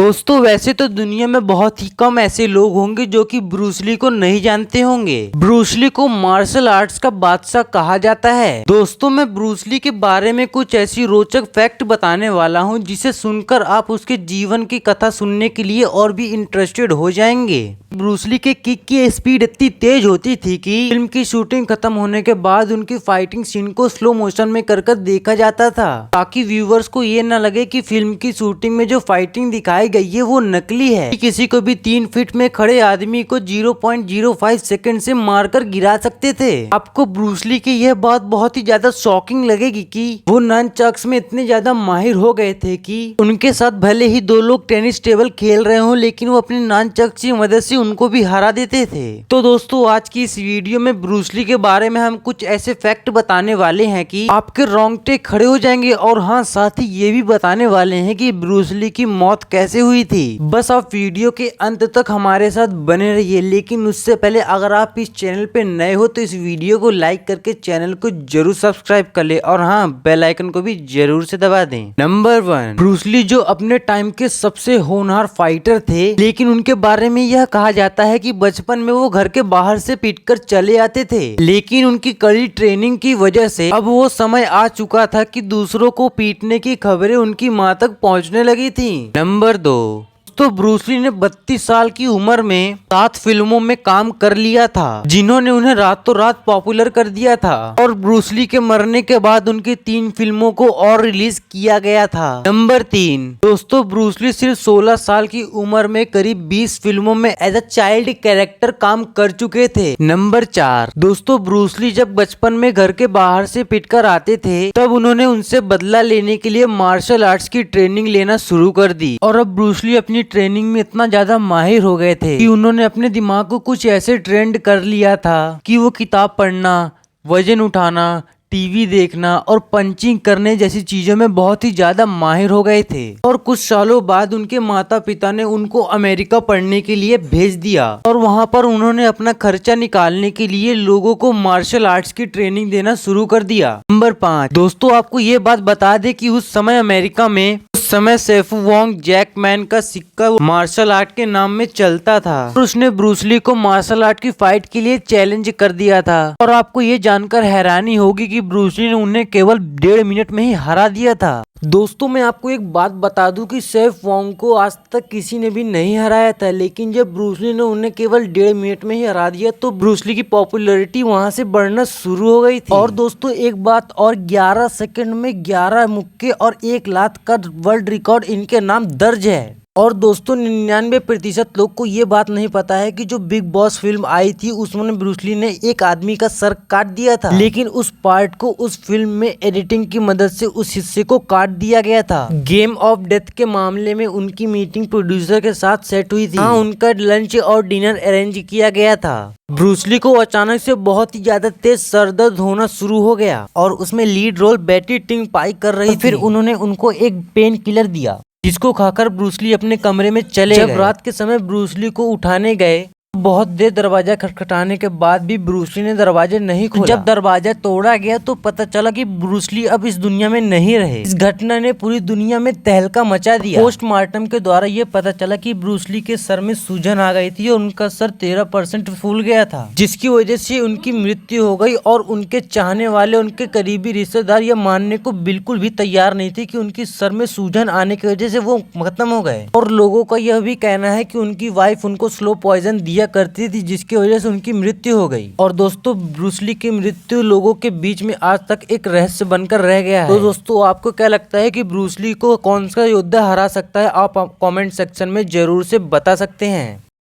दोस्तों वैसे तो दुनिया में बहुत ही कम ऐसे लोग होंगे जो कि ब्रूस ली को नहीं जानते होंगे। ब्रूस ली को मार्शल आर्ट्स का बादशाह कहा जाता है। दोस्तों मैं ब्रूस ली के बारे में कुछ ऐसी रोचक फैक्ट बताने वाला हूं जिसे सुनकर आप उसके जीवन की कथा सुनने के लिए और भी इंटरेस्टेड हो जाएंगे। ब्रूस ली के किक की स्पीड इतनी तेज होती थी कि फिल्म की शूटिंग खत्म होने के बाद उनकी फाइटिंग सीन को स्लो मोशन में कर देखा जाता था, ताकि व्यूवर्स को ये न लगे कि फिल्म की शूटिंग में जो फाइटिंग दिखाई गई है वो नकली है। किसी को भी 3 फीट में खड़े आदमी को 0.05 सेकंड से मारकर गिरा सकते थे। आपको ब्रूस ली की यह बात बहुत ही ज्यादा शॉकिंग लगेगी कि वो ननचक्स में इतने ज्यादा माहिर हो गए थे कि उनके साथ भले ही 2 लोग टेनिस टेबल खेल रहे हो लेकिन वो अपने ननचक्स की मदद से उनको भी हरा देते थे। तो दोस्तों आज की इस वीडियो में ब्रूस ली के बारे में हम कुछ ऐसे फैक्ट बताने वाले हैं कि आपके रोंगटे खड़े हो जाएंगे, और हाँ साथ ही ये भी बताने वाले हैं कि ब्रूस ली की मौत कैसे हुई थी। बस आप वीडियो के अंत तक हमारे साथ बने रहिए, लेकिन उससे पहले अगर आप इस चैनल पे नए हो तो इस वीडियो को लाइक करके चैनल को जरूर सब्सक्राइब कर ले, और हाँ बेल आइकन को भी जरूर से दबा दें। नंबर 1, ब्रूस ली जो अपने टाइम के सबसे होनहार फाइटर थे, लेकिन उनके बारे में यह कहा जाता है कि बचपन में वो घर के बाहर से पीटकर चले आते थे, लेकिन उनकी कड़ी ट्रेनिंग की वजह से अब वो समय आ चुका था कि दूसरों को पीटने की खबरें उनकी मां तक पहुंचने लगी थी। नंबर 2, तो ब्रूस ली ने 32 साल की उम्र में 7 फिल्मों में काम कर लिया था, जिन्होंने उन्हें रातों रात पॉपुलर कर दिया था। और ब्रूस ली के मरने के बाद उनकी 3 फिल्मों को और रिलीज किया गया था। नंबर 3, दोस्तों ब्रूस ली सिर्फ 16 साल की उम्र में करीब 20 फिल्मों में एज अ चाइल्ड कैरेक्टर काम कर चुके थे। नंबर 4, दोस्तों ब्रूस ली जब बचपन में घर के बाहर से पिटकर आते थे तब उन्होंने उनसे बदला लेने के लिए मार्शल आर्ट्स की ट्रेनिंग लेना शुरू कर दी, और अब ब्रूस ली अपनी ट्रेनिंग में इतना ज्यादा माहिर हो गए थे कि उन्होंने अपने दिमाग को कुछ ऐसे ट्रेंड कर लिया था कि वो किताब पढ़ना, वजन उठाना, टीवी देखना और पंचिंग करने जैसी चीजों में बहुत ही ज्यादा माहिर हो गए थे। और कुछ सालों बाद उनके माता पिता ने उनको अमेरिका पढ़ने के लिए भेज दिया, और वहां पर उन्होंने अपना खर्चा निकालने के लिए लोगों को मार्शल आर्ट्स की ट्रेनिंग देना शुरू कर दिया। नंबर 5, दोस्तों आपको ये बात बता दे कि उस समय अमेरिका में समय सेफू वोंग जैकमैन का सिक्का मार्शल आर्ट के नाम में चलता था, और उसने ब्रूस ली को मार्शल आर्ट की फाइट के लिए चैलेंज कर दिया था। और आपको ये जानकर हैरानी होगी कि ब्रूस ली ने उन्हें केवल 1.5 मिनट में ही हरा दिया था। दोस्तों मैं आपको एक बात बता दूं कि सेफ वोंग को आज तक किसी ने भी नहीं हराया था, लेकिन जब ब्रूस ली ने उन्हें केवल 1.5 मिनट में ही हरा दिया तो ब्रूस ली की पॉपुलैरिटी वहां से बढ़ना शुरू हो गई थी। और दोस्तों एक बात और, 11 सेकंड में 11 मुक्के और 1 लात का वर्ल्ड रिकॉर्ड इनके नाम दर्ज है। और दोस्तों 99% लोग को ये बात नहीं पता है कि जो बिग बॉस फिल्म आई थी उसमें ब्रूस ली ने एक आदमी का सर काट दिया था, लेकिन उस पार्ट को उस फिल्म में एडिटिंग की मदद से उस हिस्से को काट दिया गया था। गेम ऑफ डेथ के मामले में उनकी मीटिंग प्रोड्यूसर के साथ सेट हुई थी। हाँ, उनका लंच और डिनर अरेंज किया गया था। ब्रूस ली को अचानक से बहुत ही ज्यादा तेज सरदर्द होना शुरू हो गया, और उसमें लीड रोल बेटी टिंग पाई कर रही थी। फिर उन्होंने उनको एक पेन किलर दिया, जिसको खाकर ब्रूस ली अपने कमरे में चले गए। जब रात के समय ब्रूस ली को उठाने गए बहुत देर दरवाजा खटखटाने के बाद भी ब्रूस ली ने दरवाजा नहीं खोला। जब दरवाजा तोड़ा गया तो पता चला कि ब्रूस ली अब इस दुनिया में नहीं रहे। इस घटना ने पूरी दुनिया में तहलका मचा दिया। पोस्टमार्टम के द्वारा ये पता चला कि ब्रूस ली के सर में सूजन आ गई थी और उनका सर 13% फूल गया था, जिसकी वजह से उनकी मृत्यु हो गई। और उनके चाहने वाले, उनके करीबी रिश्तेदार यह मानने को बिल्कुल भी तैयार नहीं थे कि उनकी सर में सूजन आने की वजह से वो खत्म हो गए। और लोगों का यह भी कहना है कि उनकी वाइफ उनको स्लो पॉइजन दिया करती थी, जिसकी वजह से उनकी मृत्यु हो गई। और दोस्तों ब्रूस ली की मृत्यु लोगों के बीच में आज तक एक रहस्य बनकर रह गया है। तो दोस्तों आपको क्या लगता है कि ब्रूस ली को कौन सा योद्धा हरा सकता है? आप कमेंट सेक्शन में जरूर से बता सकते हैं।